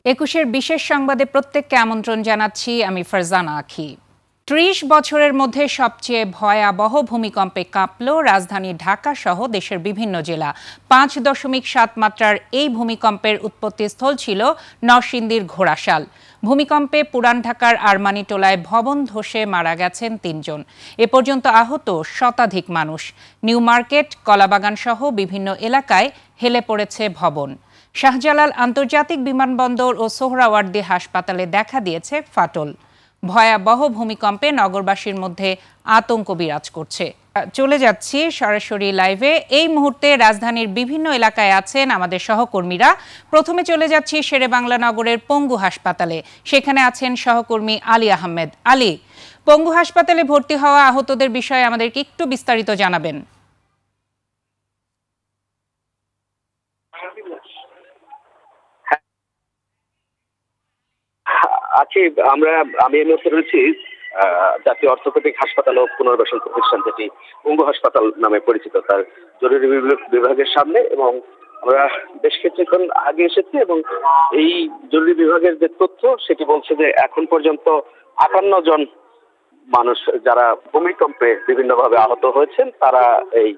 একুশের বিশেষ সংবাদে প্রত্যেককে আমন্ত্রণ জানাচ্ছি আমি ফারজানা আখি। ৩০ বছরের মধ্যে সবচেয়ে ভয়াবহ ভূমিকম্পে কাঁপল রাজধানী ঢাকা সহ দেশের বিভিন্ন জেলা। ৫.৭ মাত্রার এই ভূমিকম্পের উৎপত্তিস্থল ছিল নরসিংদীর ঘোড়াশাল। ভূমিকম্পে পুরান ঢাকার আরমানিটোলায় ভবন ধসে মারা গেছেন ৩ জন। এ পর্যন্ত আহত শতাধিক মানুষ। নিউ মার্কেট, কলাবাগান সহ বিভিন্ন এলাকায় হেলে পড়েছে ভবন। শাহজালাল আন্তর্জাতিক বিমানবন্দর ও সোহরাওয়ার্দী হাসপাতালে দেখা দিয়েছে ফাটল। ভয়াবহ ভূমিকম্পে নগরবাসীর মধ্যে আতঙ্ক বিরাজ করছে। চলে যাচ্ছি সরাসরি লাইভে। এই মুহূর্তে রাজধানীর বিভিন্ন এলাকায় আছেন আমাদের সহকর্মীরা। প্রথমে চলে যাচ্ছি শেরেবাংলা নগরের পঙ্গু হাসপাতালে। সেখানে আছেন সহকর্মী আলী আহমেদ। আলী, পঙ্গু হাসপাতালে ভর্তি হওয়া আহতদের বিষয়ে আমাদেরকে একটু বিস্তারিত জানাবেন। আমি এই মুহূর্তে রয়েছি জাতীয় অর্থোপেডিক হাসপাতাল ও পুনর্বাসন প্রতিষ্ঠান, যেটি পঙ্গু হাসপাতাল নামে পরিচিত, তার জরুরি বিভাগের সামনে। এবং আমরা বেশ কিছুক্ষণ আগে এসেছি এবং এই জরুরি বিভাগের যে তথ্য সেটি বলছে যে এখন পর্যন্ত ৫৮ জন মানুষ যারা ভূমিকম্পে বিভিন্নভাবে আহত হয়েছেন তারা এই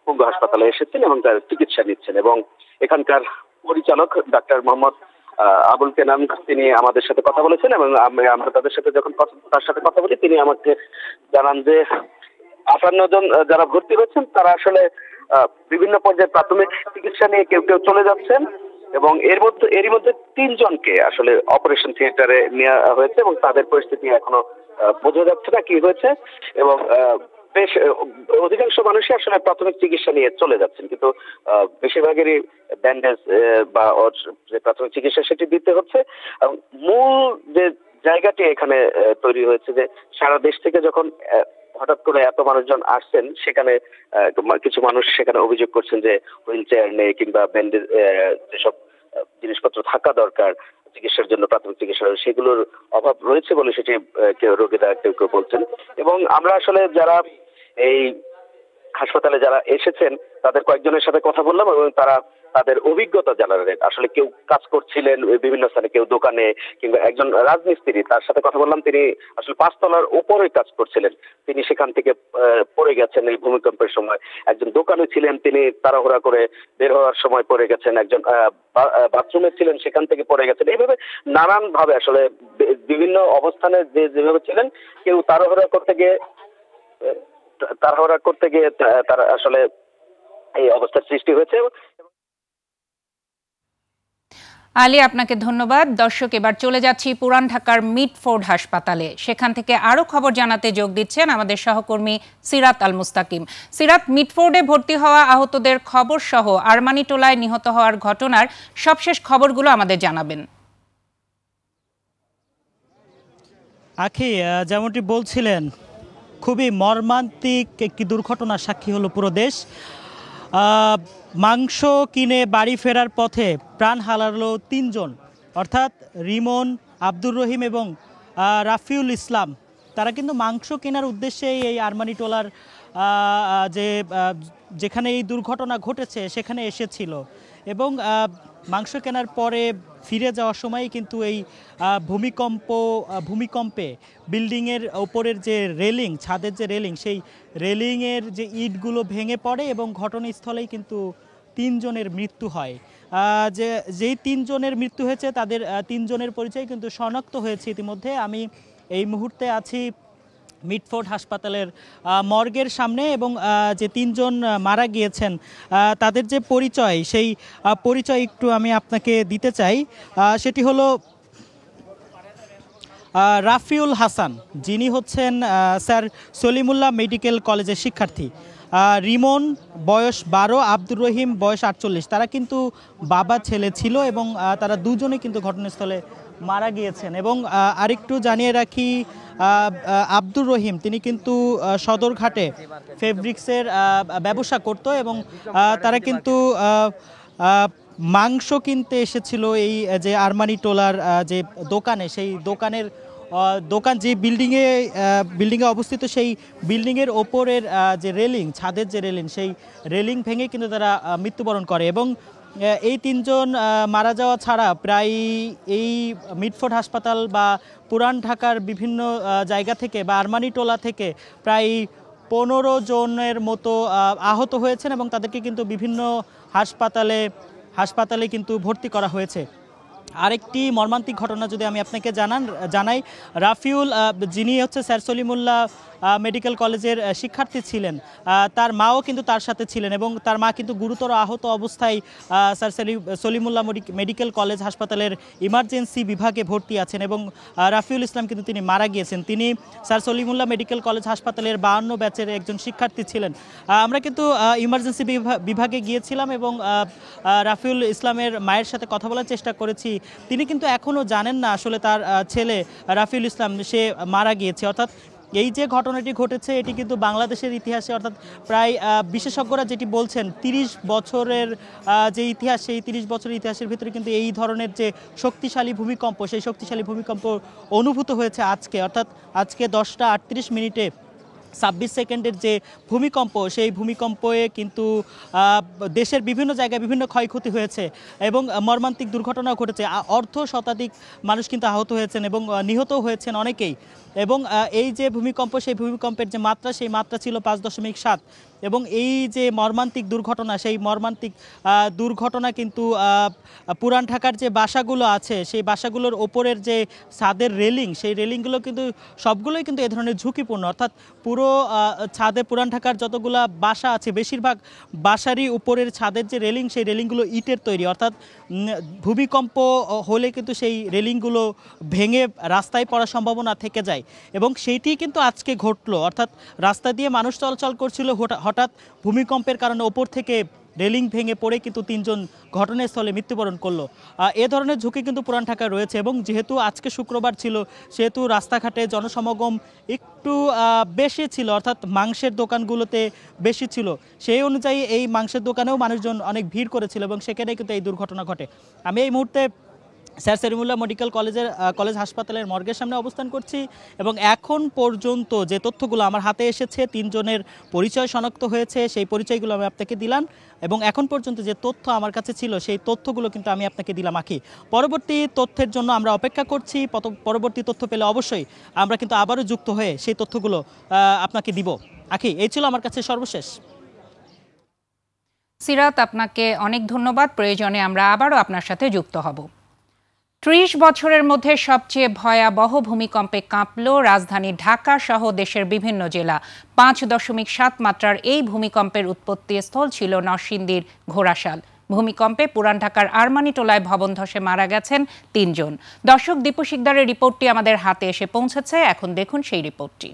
পঙ্গু হাসপাতালে এসেছেন এবং তার চিকিৎসা নিচ্ছেন। এবং এখানকার পরিচালক ডাক্তার মোহাম্মদ আবুল কেনান তিনি আমাদের সাথে কথা বলেছেন এবং আমরা তার সাথে কথা বলি। তিনি আমাকে জানান যে ৫৮ জন যারা ভর্তি হয়েছেন তারা আসলে বিভিন্ন পর্যায়ে প্রাথমিক চিকিৎসা নিয়ে কেউ কেউ চলে যাচ্ছেন এবং এরই মধ্যে ৩ জনকে আসলে অপারেশন থিয়েটারে নেওয়া হয়েছে এবং তাদের পরিস্থিতি এখনো বোঝা যাচ্ছে না কি হয়েছে। এবং বেশ অধিকাংশ মানুষই আসলে প্রাথমিক চিকিৎসা নিয়ে চলে যাচ্ছেন, কিন্তু বেশিরভাগেরই ব্যান্ডেজ বা যে প্রাথমিক চিকিৎসা সেটি দিতে হচ্ছে। মূল যে জায়গাটি এখানে তৈরি হয়েছে যে সারা দেশ থেকে যখন হঠাৎ করে এত মানুষজন আসছেন, সেখানে কিছু মানুষ সেখানে অভিযোগ করছেন যে হুইল চেয়ার নেই কিংবা ব্যান্ডেজ যেসব জিনিসপত্র থাকা দরকার চিকিৎসার জন্য, প্রাথমিক চিকিৎসা, সেগুলোর অভাব রয়েছে বলে সেটি রোগীরা কেউ কেউ বলছেন। এবং আমরা আসলে যারা এই হাসপাতালে যারা এসেছেন তাদের কয়েকজনের সাথে কথা বললাম এবং তারা তাদের অভিজ্ঞতা জানালেন। আসলে কেউ কাজ করছিলেন বিভিন্ন স্থানে, কেউ দোকানে, কিংবা একজন রাজমিস্ত্রি, তার সাথে কথা বললাম, তিনি আসলে ৫ তলার উপরে কাজ করছিলেন, তিনি সেখান থেকে পড়ে গেছেন এই ভূমিকম্পের সময়। একজন দোকানে ছিলেন, তিনি তাড়াহুড়া করে বের হওয়ার সময় পড়ে গেছেন। একজন বাথরুমে ছিলেন, সেখান থেকে পড়ে গেছেন। এইভাবে নানান ভাবে আসলে বিভিন্ন অবস্থানে যেভাবে ছিলেন, কেউ তাড়াহুড়া করতে গিয়ে তার আসলে এই অবস্থার সৃষ্টি হয়েছে। আলী, আপনাকে ধন্যবাদ। দর্শক, এবার চলে যাচ্ছি পুরান ঢাকার মিটফোর্ড হাসপাতালে। সেখান থেকে আরো খবর জানাতে যোগ দিচ্ছেন আমাদের সহকর্মী সিরাত আল মুস্তাকিম। সিরাত, মিটফোর্ডে ভর্তি হওয়া আহতদের খবর সহ আরমানিটোলায় নিহত হওয়ার ঘটনার সবশেষ খবরগুলো আমাদের জানাবেন। আখি, যেমনটি বলছিলেন, খুবই মর্মান্তিক একটি দুর্ঘটনার সাক্ষী হলো পুরো দেশ। মাংস কিনে বাড়ি ফেরার পথে প্রাণ হারালো ৩ জন, অর্থাৎ রিমন, আব্দুর রহিম এবং রাফিউল ইসলাম। তারা কিন্তু মাংস কেনার উদ্দেশ্যেই এই আরমানিটোলার যেখানে এই দুর্ঘটনা ঘটেছে সেখানে এসেছিল এবং মাংস কেনার পরে ফিরে যাওয়ার সময় কিন্তু এই ভূমিকম্পে বিল্ডিংয়ের ওপরের যে রেলিং, ছাদের যে রেলিং, সেই রেলিংয়ের যে ইটগুলো ভেঙে পড়ে এবং ঘটনাস্থলেই কিন্তু ৩ জনের মৃত্যু হয়। যেই ৩ জনের মৃত্যু হয়েছে তাদের ৩ জনের পরিচয় কিন্তু শনাক্ত হয়েছে ইতিমধ্যে। আমি এই মুহূর্তে আছি মিটফোর্ড হাসপাতালের মর্গের সামনে এবং যে ৩ জন মারা গিয়েছেন তাদের যে পরিচয়, সেই পরিচয় একটু আমি আপনাকে দিতে চাই। সেটি হলো রাফিউল হাসান, যিনি হচ্ছেন স্যার সলিমুল্লাহ মেডিকেল কলেজের শিক্ষার্থী। রিমন বয়স ১২, আব্দুর রহিম বয়স ৪৮। তারা কিন্তু বাবা ছেলে ছিল এবং তারা দুজনে কিন্তু ঘটনাস্থলে মারা গিয়েছেন। এবং আরেকটু জানিয়ে রাখি, আব্দুর রহিম তিনি কিন্তু সদরঘাটে ফেব্রিক্সের ব্যবসা করত এবং তারা কিন্তু মাংস কিনতে এসেছিল এই যে আরমানিটোলার যে দোকানে, সেই দোকান যে বিল্ডিংয়ে অবস্থিত, সেই বিল্ডিংয়ের ওপরের যে রেলিং, ছাদের যে রেলিং, সেই রেলিং ভেঙে কিন্তু তারা মৃত্যুবরণ করে। এবং এই তিনজন মারা যাওয়া ছাড়া প্রায় এই মিটফোর্ড হাসপাতাল বা পুরান ঢাকার বিভিন্ন জায়গা থেকে বা আরমানিটোলা থেকে প্রায় 15 জনের মতো আহত হয়েছেন এবং তাদেরকে কিন্তু বিভিন্ন হাসপাতালে কিন্তু ভর্তি করা হয়েছে। আরেকটি মর্মান্তিক ঘটনা যদি আমি আপনাকে জানাই, রাফিউল যিনি হচ্ছে স্যার সলিমুল্লাহ মেডিকেল কলেজের শিক্ষার্থী ছিলেন, তার মাও কিন্তু তার সাথে ছিলেন এবং তার মা কিন্তু গুরুতর আহত অবস্থায় স্যার সলিমুল্লাহ মেডিকেল কলেজ হাসপাতালের ইমার্জেন্সি বিভাগে ভর্তি আছেন এবং রাফিউল ইসলাম কিন্তু তিনি মারা গিয়েছেন। তিনি স্যার সলিমুল্লাহ মেডিকেল কলেজ হাসপাতালের 52 ব্যাচের একজন শিক্ষার্থী ছিলেন। আমরা কিন্তু ইমার্জেন্সি বিভাগে গিয়েছিলাম এবং রাফিউল ইসলামের মায়ের সাথে কথা বলার চেষ্টা করেছি। তিনি কিন্তু এখনও জানেন না আসলে তার ছেলে রাফিউল ইসলাম সে মারা গিয়েছে। অর্থাৎ এই যে ঘটনাটি ঘটেছে এটি কিন্তু বাংলাদেশের ইতিহাসে, অর্থাৎ প্রায় বিশেষজ্ঞরা যেটি বলছেন 30 বছরের যে ইতিহাস, সেই 30 বছরের ইতিহাসের ভিতরে কিন্তু এই ধরনের যে শক্তিশালী ভূমিকম্প, সেই শক্তিশালী ভূমিকম্প অনুভূত হয়েছে আজকে। অর্থাৎ আজকে 10টা 38 মিনিটে 26 সেকেন্ডের যে ভূমিকম্প, সেই ভূমিকম্পে কিন্তু দেশের বিভিন্ন জায়গায় বিভিন্ন ক্ষয়ক্ষতি হয়েছে এবং মর্মান্তিক দুর্ঘটনাও ঘটেছে। অর্ধ শতাধিক মানুষ কিন্তু আহত হয়েছেন এবং নিহতও হয়েছেন অনেকেই। এবং এই যে ভূমিকম্প, সেই ভূমিকম্পের যে মাত্রা, সেই মাত্রা ছিল 5.7 এবং এই যে মর্মান্তিক দুর্ঘটনা, সেই মর্মান্তিক দুর্ঘটনা কিন্তু পুরান ঢাকার যে বাসাগুলো আছে, সেই বাসাগুলোর ওপরের যে ছাদের রেলিং, সেই রেলিংগুলো কিন্তু সবগুলোই কিন্তু এ ধরনের ঝুঁকিপূর্ণ। অর্থাৎ পুরো ছাদে পুরান ঢাকার যতগুলো বাসা আছে বেশিরভাগ বাসারই উপরের ছাদের যে রেলিং, সেই রেলিংগুলো ইটের তৈরি। অর্থাৎ ভূমিকম্প হলে কিন্তু সেই রেলিংগুলো ভেঙে রাস্তায় পড়ার সম্ভাবনা থেকে যায় এবং সেইটি কিন্তু আজকে ঘটলো। অর্থাৎ রাস্তা দিয়ে মানুষ চলাচল করছিল, হঠাৎ ভূমিকম্পের কারণে ওপর থেকে রেলিং ভেঙে পড়ে কিন্তু 3 জন ঘটনাস্থলে মৃত্যুবরণ করলো। এ ধরনের ঝুঁকি কিন্তু পুরান ঢাকায় রয়েছে এবং যেহেতু আজকে শুক্রবার ছিল, সেহেতু রাস্তাঘাটে জনসমাগম একটু বেশি ছিল, অর্থাৎ মাংসের দোকানগুলোতে বেশি ছিল। সেই অনুযায়ী এই মাংসের দোকানেও মানুষজন অনেক ভিড় করেছিল এবং সেখানে কিন্তু এই দুর্ঘটনা ঘটে। আমি এই মুহূর্তে স্যার সলিমুল্লাহ মেডিকেল কলেজ হাসপাতালের মর্গের সামনে অবস্থান করছি এবং এখন পর্যন্ত যে তথ্যগুলো আমার হাতে এসেছে, 3 জনের পরিচয় শনাক্ত হয়েছে, সেই পরিচয়গুলো আমি আপনাকে দিলাম এবং এখন পর্যন্ত যে তথ্য আমার কাছে ছিল সেই তথ্যগুলো কিন্তু আমি আপনাকে দিলাম। আখি, পরবর্তী তথ্যের জন্য আমরা অপেক্ষা করছি। পরবর্তী তথ্য পেলে অবশ্যই আমরা কিন্তু আবারও যুক্ত হয়ে সেই তথ্যগুলো আপনাকে দিব। আখি, এই ছিল আমার কাছে সর্বশেষ। সিরাত, আপনাকে অনেক ধন্যবাদ। প্রয়োজনে আমরা আবারও আপনার সাথে যুক্ত হব। 30 বছরের মধ্যে সবচেয়ে ভয়াবহ ভূমিকম্পে কাঁপল রাজধানী ঢাকা সহ দেশের বিভিন্ন জেলা। 5.7 মাত্রার এই ভূমিকম্পের উৎপত্তিস্থল ছিল নরসিংদীর ঘোড়াশাল। ভূমিকম্পে পুরান ঢাকার আরমানিটোলায় ভবন ধসে মারা গেছেন 3 জন। দর্শক দীপু শিকদারের রিপোর্টটি আমাদের হাতে এসে পৌঁছেছে, এখন দেখুন সেই রিপোর্টটি।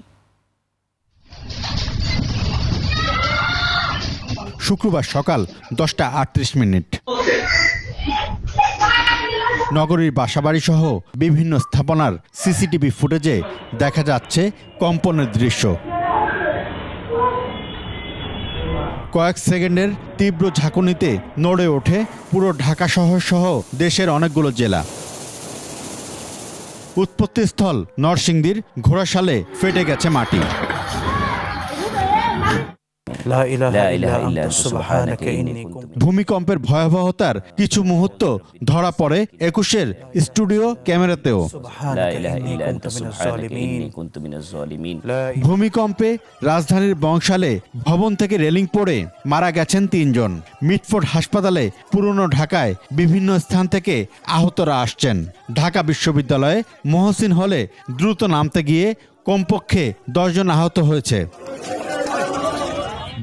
শুক্রবার সকাল 10টা 38 মিনিট। নগরীর বাসাবাড়ি সহ বিভিন্ন স্থাপনার সিসিটিভি ফুটেজে দেখা যাচ্ছে কম্পনের দৃশ্য। কয়েক সেকেন্ডের তীব্র ঝাঁকুনিতে নড়ে ওঠে পুরো ঢাকা শহর সহ দেশের অনেকগুলো জেলা। উৎপত্তিস্থল নরসিংদীর ঘোড়াশালে ফেটে গেছে মাটি। ভূমিকম্পের ভয়াবহতার কিছু মুহূর্ত ধরা পড়ে 21-এর স্টুডিও ক্যামেরাতেও। ভূমিকম্পে রাজধানীর বংশালে ভবন থেকে রেলিং পড়ে মারা গেছেন 3 জন। মিটফোর্ড হাসপাতালে পুরনো ঢাকায় বিভিন্ন স্থান থেকে আহতরা আসছেন। ঢাকা বিশ্ববিদ্যালয়ে মহসিন হলে দ্রুত নামতে গিয়ে কমপক্ষে 10 জন আহত হয়েছে।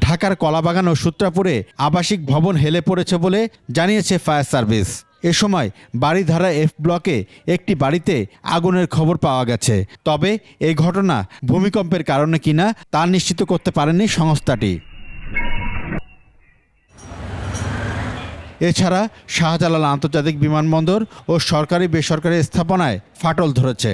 ঢাকার কলাবাগান ও সূত্রাপুরে আবাসিক ভবন হেলে পড়েছে বলে জানিয়েছে ফায়ার সার্ভিস। এ সময় বাড়িধারা F ব্লকে একটি বাড়িতে আগুনের খবর পাওয়া গেছে। তবে এই ঘটনা ভূমিকম্পের কারণে কিনা তা নিশ্চিত করতে পারেনি সংস্থাটি। এছাড়া শাহজালাল আন্তর্জাতিক বিমানবন্দর ও সরকারি বেসরকারি স্থাপনায় ফাটল ধরেছে।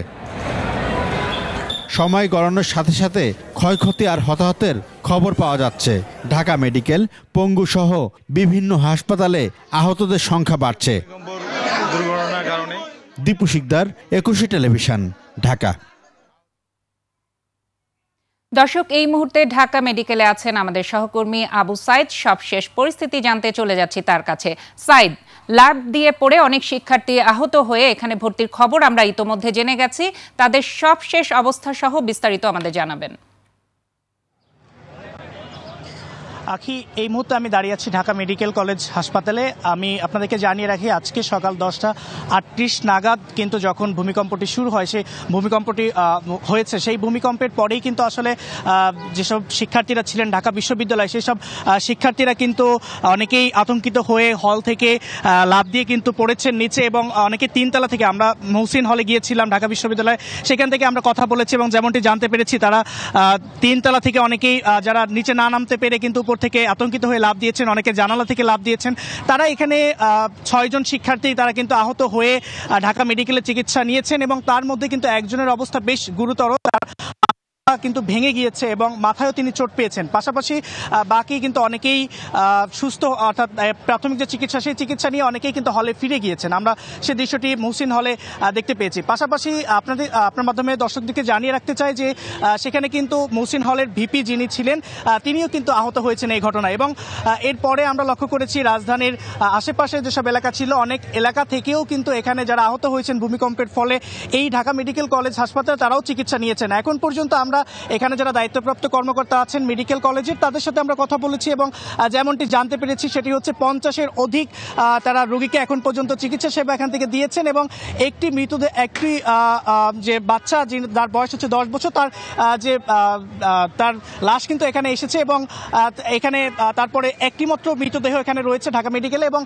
সময় গড়ানোর সাথে সাথে ক্ষয়ক্ষতি আর হতাহতের খবর পাওয়া যাচ্ছে। ঢাকা মেডিকেল, পঙ্গু সহ বিভিন্ন হাসপাতালে আহতদের সংখ্যা বাড়ছে। দীপু শিকদার, 21 টেলিভিশন, ঢাকা। দর্শক, এই মুহূর্তে ঢাকা মেডিকেলে আছেন আমাদের সহকর্মী আবু সাইদ। সবশেষ পরিস্থিতি জানতে চলে যাচ্ছি তার কাছে। সাইদ, ল্যাব দিয়ে পড়ে অনেক শিক্ষার্থী আহত হয়ে এখানে ভর্তির খবর আমরা ইতোমধ্যে জেনে গেছি। তাদের সবশেষ অবস্থা সহ বিস্তারিত আমাদের জানাবেন। আখি, এই মুহূর্তে আমি দাঁড়িয়ে আছি ঢাকা মেডিকেল কলেজ হাসপাতালে। আমি আপনাদেরকে জানিয়ে রাখি, আজকে সকাল 10:38 নাগাদ কিন্তু যখন ভূমিকম্পটি শুরু হয়, সেই ভূমিকম্পটি হয়েছে, সেই ভূমিকম্পের পরেই কিন্তু আসলে যেসব শিক্ষার্থীরা ছিলেন ঢাকা বিশ্ববিদ্যালয়ে, সেই সব শিক্ষার্থীরা কিন্তু অনেকেই আতঙ্কিত হয়ে হল থেকে লাফ দিয়ে কিন্তু পড়েছেন নিচে, এবং অনেকে 3তলা থেকে, আমরা মহসিন হলে গিয়েছিলাম ঢাকা বিশ্ববিদ্যালয়ে, সেখান থেকে আমরা কথা বলেছি এবং যেমনটি জানতে পেরেছি তারা 3তলা থেকে অনেকেই যারা নিচে না নামতে পেরে কিন্তু থেকে আতঙ্কিত হয়ে লাফ দিয়েছেন, অনেকে জানালা থেকে লাফ দিয়েছেন। তারা এখানে 6 জন শিক্ষার্থী তারা কিন্তু আহত হয়ে ঢাকা মেডিকেলে চিকিৎসা নিয়েছেন, এবং তার মধ্যে কিন্তু একজনের অবস্থা বেশ গুরুতর, কিন্তু ভেঙে গিয়েছে এবং মাথায়ও তিনি চোট পেয়েছেন। পাশাপাশি বাকি কিন্তু অনেকেই সুস্থ, অর্থাৎ প্রাথমিক যে চিকিৎসা, সেই চিকিৎসা নিয়ে অনেকেই কিন্তু হলে ফিরে গিয়েছেন। আমরা সেই দৃশ্যটি মহসিন হলে দেখতে পেয়েছি। পাশাপাশি আপনার মাধ্যমে দর্শকদেরকে জানিয়ে রাখতে চাই যে সেখানে কিন্তু মহসিন হলের ভিপি যিনি ছিলেন তিনিও কিন্তু আহত হয়েছেন এই ঘটনায়, এবং এরপরে আমরা লক্ষ্য করেছি রাজধানীর আশেপাশে যেসব এলাকা ছিল, অনেক এলাকা থেকেও কিন্তু এখানে যারা আহত হয়েছেন ভূমিকম্পের ফলে এই ঢাকা মেডিকেল কলেজ হাসপাতালে তারাও চিকিৎসা নিয়েছেন। এখন পর্যন্ত আমরা এখানে যারা দায়িত্বপ্রাপ্ত কর্মকর্তা আছেন মেডিকেল কলেজের, তাদের সাথে আমরা কথা বলেছি এবং যেমনটি জানতে পেরেছি সেটি হচ্ছে 50-এর অধিক তারা রোগীকে এখন পর্যন্ত চিকিৎসা সেবা এখান থেকে দিয়েছেন, এবং একটি মৃতদেহ, একটি যে বাচ্চা যার বয়স হচ্ছে 10 বছর, তার লাশ কিন্তু এখানে এসেছে, এবং এখানে তারপরে একটি মাত্র মৃতদেহ এখানে রয়েছে ঢাকা মেডিকেলে, এবং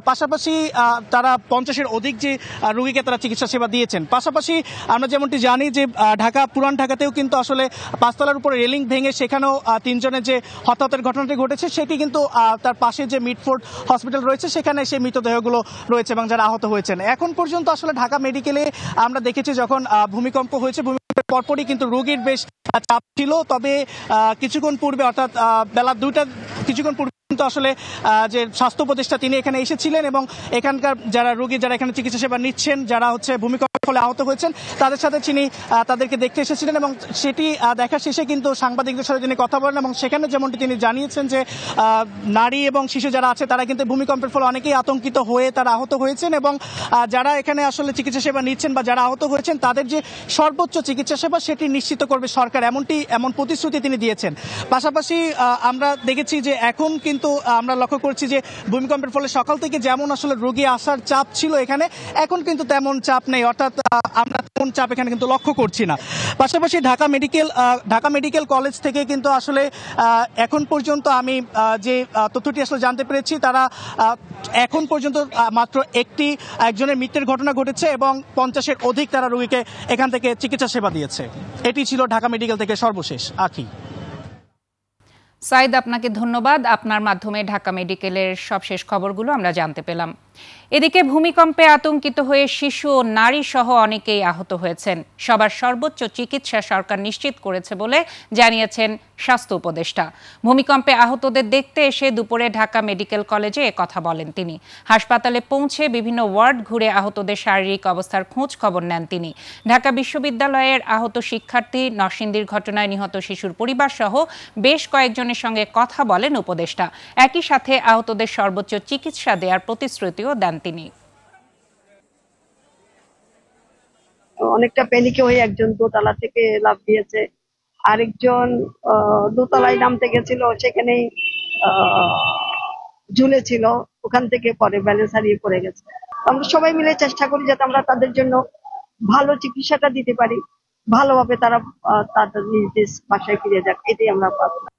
পাশাপাশি তারা 50-এর অধিক যে রোগীকে তারা চিকিৎসা সেবা দিয়েছেন। পাশাপাশি আমরা যেমনটি জানি যে পুরান ঢাকাতেও কিন্তু আসলে 5তলার উপরে রেলিং ভেঙে সেখানেও 3 জনের যে হতাহতের ঘটনাটি ঘটেছে, সেটি কিন্তু তার পাশে যে মিডফোর্ড হসপিটাল রয়েছে সেখানে সেই মৃতদেহগুলো রয়েছে এবং যারা আহত হয়েছেন। এখন পর্যন্ত আসলে ঢাকা মেডিকেলে আমরা দেখেছি যখন ভূমিকম্প হয়েছে, ভূমিকম্পের পরপরই কিন্তু রোগীর বেশ চাপ ছিল, তবে কিছুক্ষণ পূর্বে, অর্থাৎ বেলা 2টা কিছুক্ষণ পূর্বে কিন্তু আসলে যে স্বাস্থ্য উপদেষ্টা তিনি এখানে এসেছিলেন, এবং এখানকার যারা রোগী যারা এখানে চিকিৎসা সেবা নিচ্ছেন, যারা হচ্ছে ভূমিকম্পের ফলে আহত হয়েছেন, তাদের সাথে তিনি তাদেরকে দেখতে এসেছিলেন, এবং সেটি দেখা শেষে কিন্তু সাংবাদিকদের সাথে তিনি কথা বলেন, এবং সেখানে যেমনটি তিনি জানিয়েছেন যে নারী এবং শিশু যারা আছে তারা কিন্তু ভূমিকম্পের ফলে অনেকেই আতঙ্কিত হয়ে তারা আহত হয়েছেন, এবং যারা এখানে আসলে চিকিৎসা সেবা নিচ্ছেন বা যারা আহত হয়েছেন তাদের যে সর্বোচ্চ চিকিৎসা সেবা সেটি নিশ্চিত করবে সরকার, এমন প্রতিশ্রুতি তিনি দিয়েছেন। পাশাপাশি আমরা দেখেছি যে এখন কিন্তু আমরা লক্ষ্য করছি যে ভূমিকম্পের ফলে সকাল থেকে যেমন আসলে রোগী আসার চাপ ছিল এখানে, এখন কিন্তু তেমন চাপ নেই, অর্থাৎ আমরা তেমন চাপ এখানে কিন্তু লক্ষ্য করছি না। পাশাপাশি ঢাকা মেডিকেল কলেজ থেকে কিন্তু আসলে এখন পর্যন্ত আমি যে তথ্যটি আসলে জানতে পেরেছি, তারা এখন পর্যন্ত মাত্র একজনের মৃত্যুর ঘটনা ঘটেছে, এবং 50-এর অধিক তারা রোগীকে এখান থেকে চিকিৎসা সেবা দিয়েছে। এটি ছিল ঢাকা মেডিকেল থেকে সর্বশেষ। আখি। সাইদ, আপনাকে ধন্যবাদ। আপনার মাধ্যমে ঢাকা মেডিকেলের সবশেষ খবরগুলো আমরা জানতে পেলাম। এদিকে ভূমিকম্পে আতঙ্কিত হয়ে শিশু ও নারী সহ অনেকেই আহত হয়েছেন। সবার সর্বোচ্চ চিকিৎসা সরকার নিশ্চিত করেছে বলে জানিয়েছেন স্বাস্থ্য উপদেষ্টা। ভূমিকম্পে আহতদের দেখতে এসে দুপুরে ঢাকা মেডিকেল কলেজে কথা বলেন তিনি। হাসপাতালে পৌঁছে বিভিন্ন ওয়ার্ড ঘুরে আহতদের শারীরিক অবস্থার খোঁজ খবর নেন তিনি। ঢাকা বিশ্ববিদ্যালয়ের আহত শিক্ষার্থী, নরসিংদীর ঘটনায় নিহত শিশুর পরিবার সহ বেশ কয়েকজনের সঙ্গে কথা বলেন উপদেষ্টা। একই সাথে আহতদের সর্বোচ্চ চিকিৎসা দেওয়ার প্রতিশ্রুতিও দেন তিনি। অনেকটা প্যানিকে হয়ে একজন দোতলা থেকে লাফ দিয়েছে, আরেকজন দোতলায় নামতে গেছিল, সেখানেই ঝুলেছিল, ওখান থেকে পরে ব্যালেন্স হারিয়ে পড়ে গেছে। আমরা সবাই মিলে চেষ্টা করি যাতে আমরা তাদের জন্য ভালো চিকিৎসাটা দিতে পারি, ভালোভাবে তারা তাদের নিজ বাসায় ফিরে যাক, এটাই আমরা প্রার্থনা।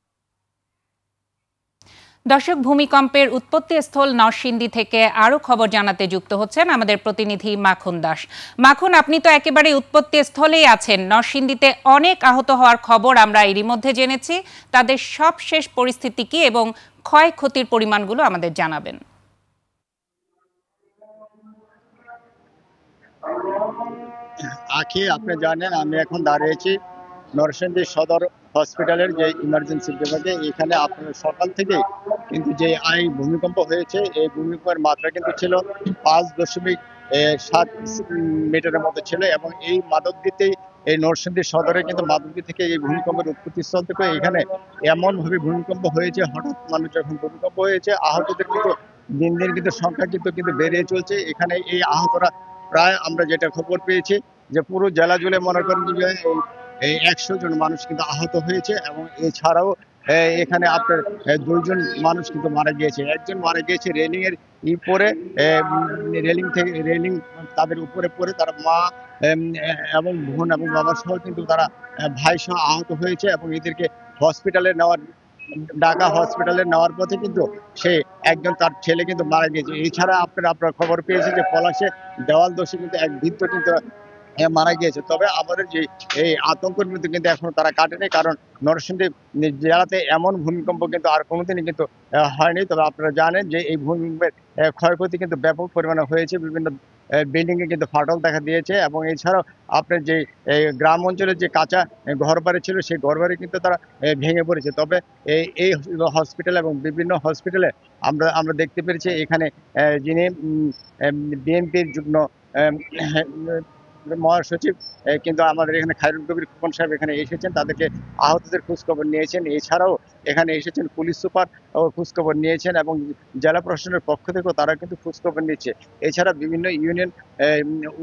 দর্শক, ভূমিকম্পের উৎপত্তিস্থল নরসিংদী থেকে আরো খবর জানাতে যুক্ত হচ্ছেন আমাদের প্রতিনিধি মাখন দাস। মাখন, আপনি তো একেবারে উৎপত্তিস্থলেই আছেন। নরসিংদীতে অনেক আহত হওয়ার খবর আমরা এরই মধ্যে জেনেছি। তাদের সবশেষ পরিস্থিতি কি এবং ক্ষয়ক্ষতির পরিমাণগুলো আমাদের জানাবেন। আখি, আপনি জানেন আমি এখন দাঁড়িয়েছি নরসিংদী সদর হসপিটালের যে ইমার্জেন্সি বিভাগে। এখানে আপনার সকাল থেকে কিন্তু যে ভূমিকম্প হয়েছে, এই ভূমিকম্পের মাত্রা কিন্তু ছিল 5.7 মিটারের মতো ছিল, এবং এই মাদকদ্বীপে এই নরসিংদী সদরে কিন্তু মাধবদী থেকে এই ভূমিকম্পের উৎপত্তিস্থল থেকে এখানে এমন ভাবে ভূমিকম্প হয়েছে, হঠাৎ মানুষ যখন ভূমিকম্প হয়েছে আহতদের কিন্তু দিন দিন কিন্তু সংখ্যা কিন্তু বেড়ে চলছে। এখানে এই আহতরা প্রায় আমরা যেটা খবর পেয়েছি যে পুরো জেলা জুড়ে মনে করেন যে এই 100 জন মানুষ কিন্তু আহত হয়েছে এবং এছাড়াও এখানে আপনার 2 জন মানুষ কিন্তু মারা গিয়েছে। একজন মারা গিয়েছে রেলিং এর পরে, রেলিং তাদের উপরে পড়ে তার মা এবং বোন এবং বাবা সহ কিন্তু তারা ভাই সহ আহত হয়েছে এবং এদেরকে হসপিটালে ঢাকা হসপিটালে নেওয়ার পথে কিন্তু সে একজন তার ছেলে কিন্তু মারা গিয়েছে। এছাড়া আপনারা খবর পেয়েছে যে পলাশে দেওয়াল দোষে কিন্তু এক বৃদ্ধ কিন্তু মারা গিয়েছে। তবে আমাদের যে এই আতঙ্কের মধ্যে কিন্তু এখনো তারা কাটেনি, কারণ নরসিংদী জেলাতে এমন ভূমিকম্প কিন্তু আর কোনোদিনই কিন্তু হয়নি। তবে আপনারা জানেন যে এই ভূমিকম্পের ক্ষয়ক্ষতি কিন্তু ব্যাপক পরিমাণে হয়েছে, বিভিন্ন বিল্ডিং এ কিন্তু ফাটল দেখা দিয়েছে এবং এছাড়াও আপনার যে গ্রাম অঞ্চলের যে কাঁচা ঘরবাড়ি ছিল সেই ঘরবাড়ি কিন্তু তারা ভেঙে পড়েছে। তবে এই হসপিটাল এবং বিভিন্ন হসপিটালে আমরা দেখতে পেরেছি এখানে যিনি বিএনপির যুগ্ম মহাসচিব কিন্তু আমাদের এখানে খায়রুল কবির খোকন সাহেব এখানে এসেছেন, তাদেরকে আহতদের খোঁজখবর নিয়েছেন। এছাড়াও এখানে এসেছেন পুলিশ সুপার ও খোঁজখবর নিয়েছেন এবং জেলা প্রশাসনের পক্ষ থেকেও তারা কিন্তু খোঁজখবর নিচ্ছে। এছাড়া বিভিন্ন ইউনিয়ন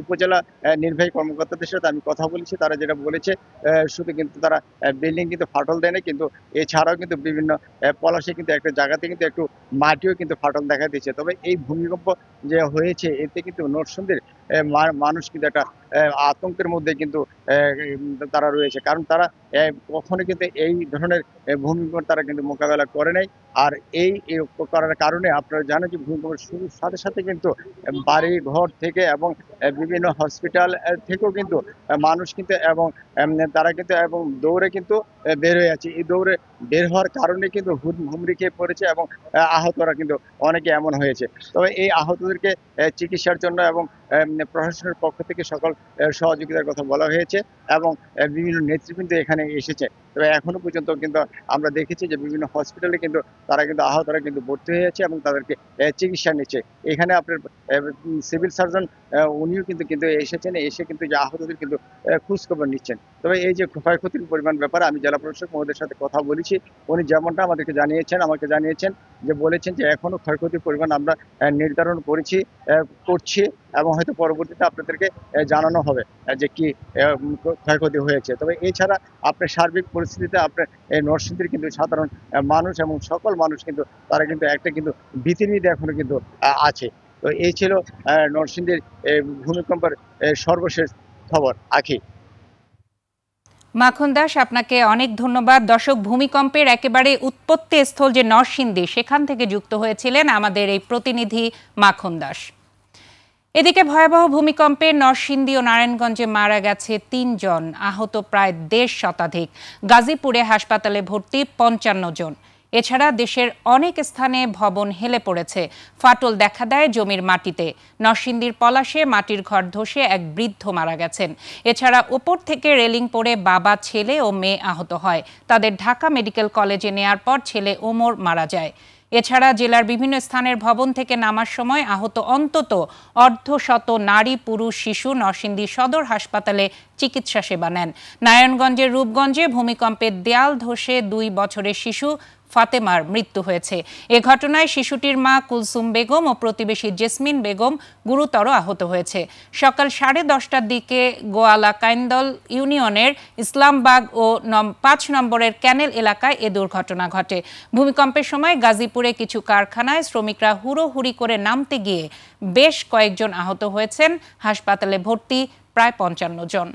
উপজেলা নির্বাহী কর্মকর্তাদের সাথে আমি কথা বলেছি, তারা যেটা বলেছে শুধু কিন্তু তারা বিল্ডিং কিন্তু ফাটল দেয়নি, কিন্তু এছাড়াও কিন্তু বিভিন্ন পলাশে কিন্তু একটা জায়গাতে কিন্তু একটু মাটিও কিন্তু ফাটল দেখা দিয়েছে। তবে এই ভূমিকম্প যে হয়েছে এতে কিন্তু নরসিংদীর মানুষ কিন্তু একটা আতঙ্কের মধ্যে কিন্তু তারা রয়েছে, কারণ তারা কখনো কিন্তু এই ধরনের ভূমিকম্প তারা কিন্তু মোকাবেলা করে নাই। আর এই করার কারণে আপনারা জানেন যে ভূমিকম্পের শুরুর সাথে সাথে কিন্তু বাড়ি ঘর থেকে এবং বিভিন্ন হসপিটাল থেকেও কিন্তু মানুষ কিন্তু এবং তারা কিন্তু এবং দৌড়ে কিন্তু বের হয়ে আছে। এই দৌড়ে বের হওয়ার কারণে কিন্তু হুমড়ি খেয়ে পড়েছে এবং আহতরা কিন্তু অনেকে এমন হয়েছে। তবে এই আহতদেরকে চিকিৎসার জন্য এবং প্রশাসনের পক্ষ থেকে সকল সহযোগিতার কথা বলা হয়েছে এবং বিভিন্ন নেতৃবৃন্দ এখানে এসেছে। তবে এখনো পর্যন্ত কিন্তু আমরা দেখেছি যে বিভিন্ন হসপিটালে কিন্তু তারা কিন্তু আহতরা কিন্তু ভর্তি হয়েছে এবং তাদেরকে চিকিৎসা নিচ্ছে। এখানে আপনার সিভিল সার্জন উনিও কিন্তু এসেছেন, এসে কিন্তু যে আহতদের কিন্তু খোঁজখবর নিচ্ছেন। তবে এই যে ক্ষয়ক্ষতির পরিমাণ ব্যাপারে আমি জেলা প্রশাসক মহোদয়ের সাথে কথা বলেছি, উনি যেমনটা আমাকে জানিয়েছেন যে বলেছেন যে এখনো ক্ষয়ক্ষতির পরিমাণ আমরা নির্ধারণ করছি এবং হয়তো পরবর্তীতে আপনাদেরকে জানানো হবে যে কি ক্ষয়ক্ষতি হয়েছে। তবে এছাড়া আপনার সার্বিক পরিস্থিতিতে আপনার নরসিংদীর কিন্তু সাধারণ মানুষ এবং সকল মানুষ কিন্তু তারা কিন্তু একটা কিন্তু ভীতির মধ্যে এখনো কিন্তু আছে। তো এই ছিল নরসিংদীর ভূমিকম্পের সর্বশেষ খবর। আখি। মাখন দাস, আপনাকে অনেক ধন্যবাদ। দর্শক, ভূমিকম্পের একেবারে উৎপত্তি স্থল যে নরসিংদী, সেখান থেকে যুক্ত হয়েছিলেন আমাদের এই প্রতিনিধি মাখন দাস। এদিকে ভয়াবহ ভূমিকম্পে নরসিংদী ও নারায়ণগঞ্জে মারা গেছে ৩ জন, আহত প্রায় ১.৫ শতাধিক। গাজীপুরে হাসপাতালে ভর্তি ৫৫ জন। এছাড়া দেশের অনেক স্থানে ভবন হেলে পড়েছে, ফাটল দেখা দেয় জমির মাটিতে। নরসিংদীর পলাশে মাটির ঘর ধসে এক বৃদ্ধ মারা গেছেন। এছাড়া ওপর থেকে রেলিং পড়ে বাবা, ছেলে ও মেয়ে আহত হয়। তাদের ঢাকা মেডিকেল কলেজে নেয়ার পর ছেলে ওমর মারা যায়। এছাড়া জেলার বিভিন্ন স্থানের ভবন থেকে নামার সময় আহত অন্তত অর্ধশত নারী, পুরুষ, শিশু নরসিংদী সদর হাসপাতালে চিকিৎসা সেবা নেন। নারায়ণগঞ্জের রূপগঞ্জে ভূমিকম্পের দেয়াল ধসে 2 বছরের শিশু ফাতেমার মৃত্যু হয়েছে। এ ঘটনায় শিশুটির মা কুলসুম বেগম ও প্রতিবেশী জেসমিন বেগম গুরুতর আহত হয়েছে। সকাল 10:30টার দিকে গোয়ালা কাইন্দল ইউনিয়নের ইসলামবাগ ও 5 নম্বরের ক্যানেল এলাকায় এ দুর্ঘটনা ঘটে। ভূমিকম্পের সময় গাজীপুরে কিছু কারখানায় শ্রমিকরা হুড়োহুড়ি করে নামতে গিয়ে বেশ কয়েকজন আহত হয়েছেন। হাসপাতালে ভর্তি প্রায় 55 জন।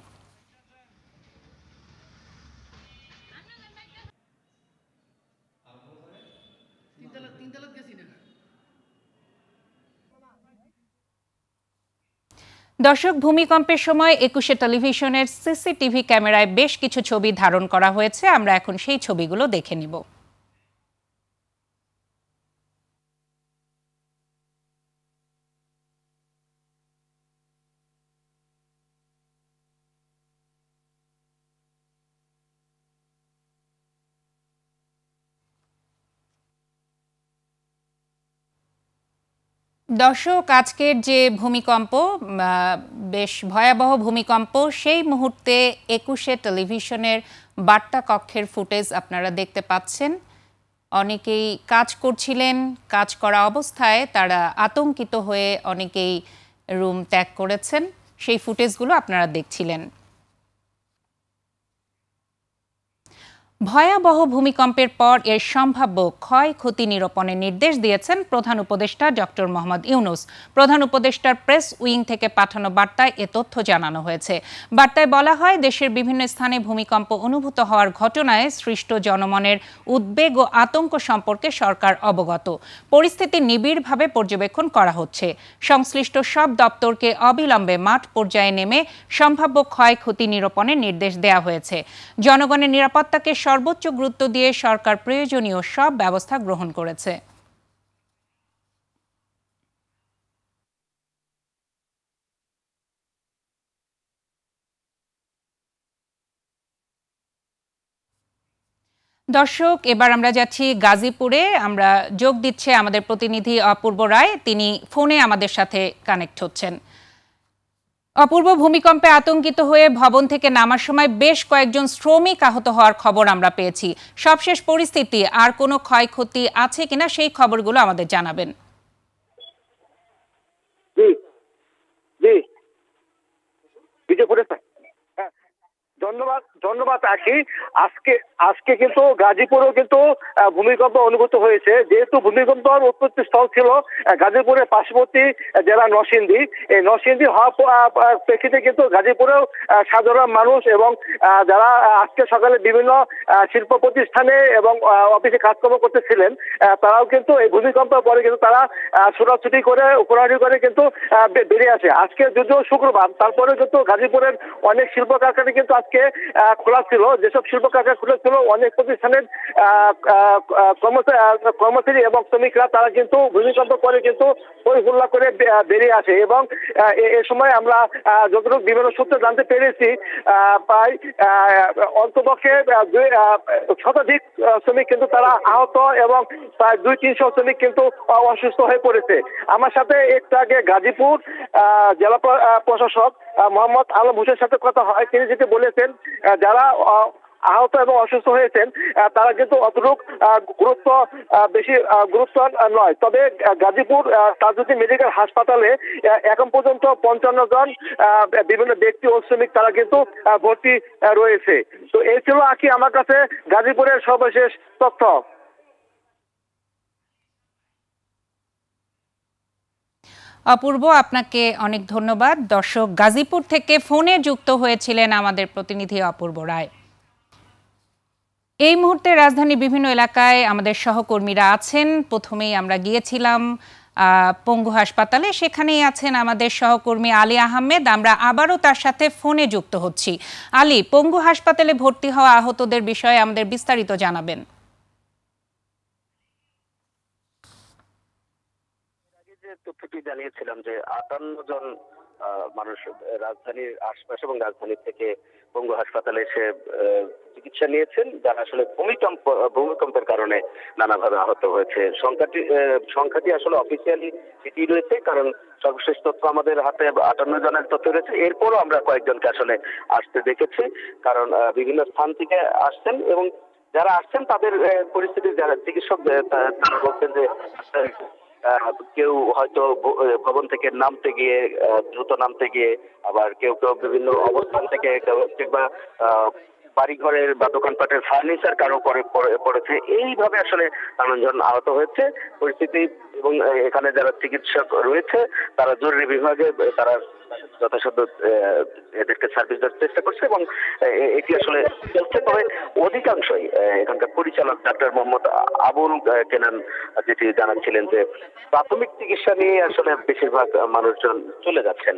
দর্শক, ভূমিকম্পের সময় 21শে টেলিভিশনের সিসিটিভি ক্যামেরায় বেশ কিছু ছবি ধারণ করা হয়েছে। আমরা এখন সেই ছবিগুলো দেখে নিব। দর্শক, আজকের যে ভূমিকম্প, বেশ ভয়াবহ ভূমিকম্প, সেই মুহূর্তে 21শে টেলিভিশনের বার্তা কক্ষের ফুটেজ আপনারা দেখতে পাচ্ছেন। অনেকেই কাজ করছিলেন, কাজ করা অবস্থায় তারা আতঙ্কিত হয়ে অনেকেই রুম ত্যাগ করেছেন। সেই ফুটেজগুলো আপনারা দেখছিলেন। ভয়াবহ ভূমিকম্পের পর এর সম্ভাব্য ক্ষয়ক্ষতি নিরূপণের নির্দেশ দিয়েছেন প্রধান উপদেষ্টা ডক্টর মোহাম্মদ ইউনূস। প্রধান উপদেষ্টার প্রেস উইং থেকে পাঠানো বার্তায় এ তথ্য জানানো হয়েছে। বার্তায় বলা হয়, দেশের বিভিন্ন স্থানে ভূমিকম্প অনুভূত হওয়ার ঘটনায় সৃষ্ট জনমনের উদ্বেগ ও আতঙ্ক সম্পর্কে সরকার অবগত। পরিস্থিতি নিবিড়ভাবে পর্যবেক্ষণ করা হচ্ছে। সংশ্লিষ্ট সব দপ্তরকে অবিলম্বে মাঠ পর্যায়ে নেমে সম্ভাব্য ক্ষয়ক্ষতি নিরূপণের নির্দেশ দেওয়া হয়েছে। জনগণের নিরাপত্তাকে সর্বোচ্চ গুরুত্ব দিয়ে সরকার প্রয়োজনীয় সব ব্যবস্থা গ্রহণ করেছে। দর্শক, এবার আমরা যাচ্ছি গাজীপুরে। আমরা যোগ দিচ্ছে আমাদের প্রতিনিধি অপূর্ব রায়, তিনি ফোনে আমাদের সাথে কানেক্ট হচ্ছেন। অপূর্ব, ভূমিকম্পে আতঙ্কিত হয়ে ভবন থেকে নামার সময় বেশ কয়েকজন শ্রমিক আহত হওয়ার খবর আমরা পেয়েছি। সবশেষ পরিস্থিতি আর কোনো ক্ষয়ক্ষতি আছে কিনা সেই খবরগুলো আমাদের জানাবেন। জি জি বিজয়পুরে ধন্যবাদ আখি। আজকে কিন্তু গাজীপুরেও কিন্তু ভূমিকম্প অনুভূত হয়েছে। যেহেতু ভূমিকম্পের উৎপত্তি স্থল ছিল গাজীপুরের পার্শ্ববর্তী জেলা নরসিংদী। এই নরসিংদী হওয়ার প্রেক্ষিতে কিন্তু গাজীপুরেও সাধারণ মানুষ এবং যারা আজকে সকালে বিভিন্ন শিল্প প্রতিষ্ঠানে এবং অফিসে কাজকর্ম করতেছিলেন, তারাও কিন্তু এই ভূমিকম্পের পরে কিন্তু তারা ছোটাছুটি করে ঘোরাঘুরি করে কিন্তু বেরিয়ে আসে। আজকে যদিও শুক্রবার, তারপরে কিন্তু গাজীপুরের অনেক শিল্প কারখানা কিন্তু আজকে খোলা ছিল। যেসব শিল্প কারখানা খোলা ছিল, অনেক প্রতিষ্ঠানের কর্মচারী এবং শ্রমিকরা তারা কিন্তু ভূমিকম্প পরে কিন্তু হই হুল্লা করে বেরিয়ে আসে। এবং এ সময় আমরা যতটুকু বিভিন্ন সূত্রে জানতে পেরেছি, প্রায় অন্তপক্ষে শতাধিক শ্রমিক কিন্তু তারা আহত এবং প্রায় 200-300 শ্রমিক কিন্তু অসুস্থ হয়ে পড়েছে। আমার সাথে একটু আগে গাজীপুর জেলা প্রশাসক মোহাম্মদ আলম হোসেনের সাথে কথা হয়। তিনি যেটি বলেছেন, যারা আহত এবং অসুস্থ হয়েছেন তারা কিন্তু অতটুক বেশি গুরুত্ব নয়। তবে গাজীপুর তাজউদ্দিন মেডিকেল হাসপাতালে এখন পর্যন্ত 55 জন বিভিন্ন ব্যক্তি ও শ্রমিক তারা কিন্তু ভর্তি রয়েছে। তো এই ছিল আকি আমার কাছে গাজীপুরের সর্বশেষ তথ্য। অপূর্ব, আপনাকে অনেক ধন্যবাদ। দর্শক, গাজীপুর থেকে ফোনে যুক্ত হয়েছিলেন আমাদের প্রতিনিধি অপূর্ব রায়। এই মুহূর্তে রাজধানীর বিভিন্ন এলাকায় আমাদের সহকর্মীরা আছেন। প্রথমেই আমরা গিয়েছিলাম পঙ্গু হাসপাতালে, সেখানেই আছেন আমাদের সহকর্মী আলী আহমেদ। আমরা আবারও তার সাথে ফোনে যুক্ত হচ্ছি। আলী, পঙ্গু হাসপাতালে ভর্তি হওয়া আহতদের বিষয়ে আমাদের বিস্তারিত জানাবেন। তথ্যটি জানিয়েছিলাম যে 58 জন মানুষ রাজধানীর আশপাশ এবং রাজধানী থেকে পঙ্গু হাসপাতালে এসে চিকিৎসা নিয়েছেন, যারা আসলে ভূমিকম্পের কারণে নানাভাবে আহত হয়েছে। সংখ্যাটি আসলে অফিসিয়ালি এটি রয়েছে, কারণ সর্বশেষ তথ্য আমাদের হাতে 58 জনের তথ্য রয়েছে। এরপরও আমরা কয়েকজনকে আসলে আসতে দেখেছি, কারণ বিভিন্ন স্থান থেকে আসছেন এবং যারা আসছেন তাদের পরিস্থিতি, যারা চিকিৎসক তারা বলছেন যে কেউ হয়তো ভবন থেকে নামতে গিয়ে দ্রুত নামতে গিয়ে, আবার কেউ কেউ বিভিন্ন অবস্থান থেকে কিংবা বাড়িঘরের বা দোকানপাটের ফার্নিচার কারো পড়েছে। এইভাবে আসলে নানানজন আহত হয়েছে। পরিস্থিতি এবং এখানে যারা চিকিৎসক রয়েছে তারা জরুরি বিভাগে তারা যথাসাধ্য এদেরকে সার্ভিস দেওয়ার চেষ্টা করছে এবং এটি আসলে চলছে। তবে অধিকাংশই এখানকার পরিচালক ডাক্তার মোহাম্মদ আবুল কেনান যেটি জানাচ্ছিলেন যে প্রাথমিক চিকিৎসা নিয়ে আসলে বেশিরভাগ মানুষজন চলে যাচ্ছেন।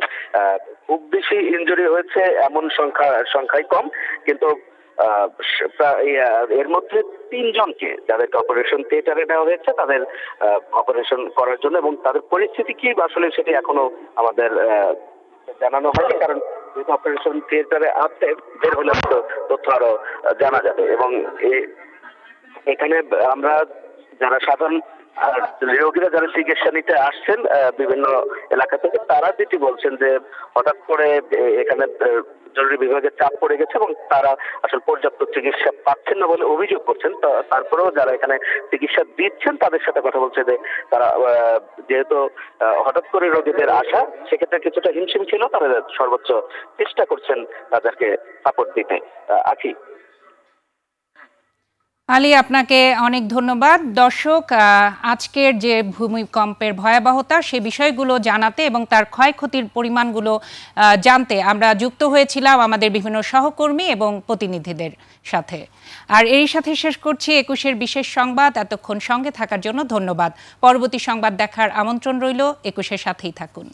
খুব বেশি ইনজুরি হয়েছে এমন সংখ্যাই কম, কিন্তু এর মধ্যে 3 জনকে যাদেরকে অপারেশন থিয়েটারে নেওয়া হয়েছে তাদের অপারেশন করার জন্য, এবং তাদের পরিস্থিতি কি আসলে সেটি এখনো আমাদের জানানো হয়নি, কারণ যেহেতু অপারেশন থিয়েটারে আছে, বের হলে তথ্য আরো জানা যাবে। এবং এখানে আমরা যারা সাধারণ আর রোগীরা যারা চিকিৎসা নিতে আসছেন বিভিন্ন এলাকা থেকে, তারা যেটি বলছেন যে হঠাৎ করে এখানে জরুরি বিভাগের চাপ পড়ে গেছে এবং তারা আসলে পর্যাপ্ত চিকিৎসা পাচ্ছেন না বলে অভিযোগ করছেন। তারপরেও যারা এখানে চিকিৎসা দিচ্ছেন তাদের সাথে কথা বলছে যে তারা যেহেতু হঠাৎ করে রোগীদের আসা, সেক্ষেত্রে কিছুটা হিমশিম ছিল, তারা সর্বোচ্চ চেষ্টা করছেন তাদেরকে সাপোর্ট দিতে। আখি। আলী, আপনাকে অনেক ধন্যবাদ। দর্শক, আজকের যে ভূমিকম্পের ভয়াবহতা সে বিষয়গুলো জানাতে এবং তার ক্ষয়ক্ষতির পরিমাণগুলো জানতে আমরা যুক্ত হয়েছিলাম আমাদের বিভিন্ন সহকর্মী এবং প্রতিনিধিদের সাথে। আর এর সাথে শেষ করছি ২১-এর বিশেষ সংবাদ। এতক্ষণ সঙ্গে থাকার জন্য ধন্যবাদ। পরবর্তী সংবাদ দেখার আমন্ত্রণ রইল। ২১-এর সাথেই থাকুন।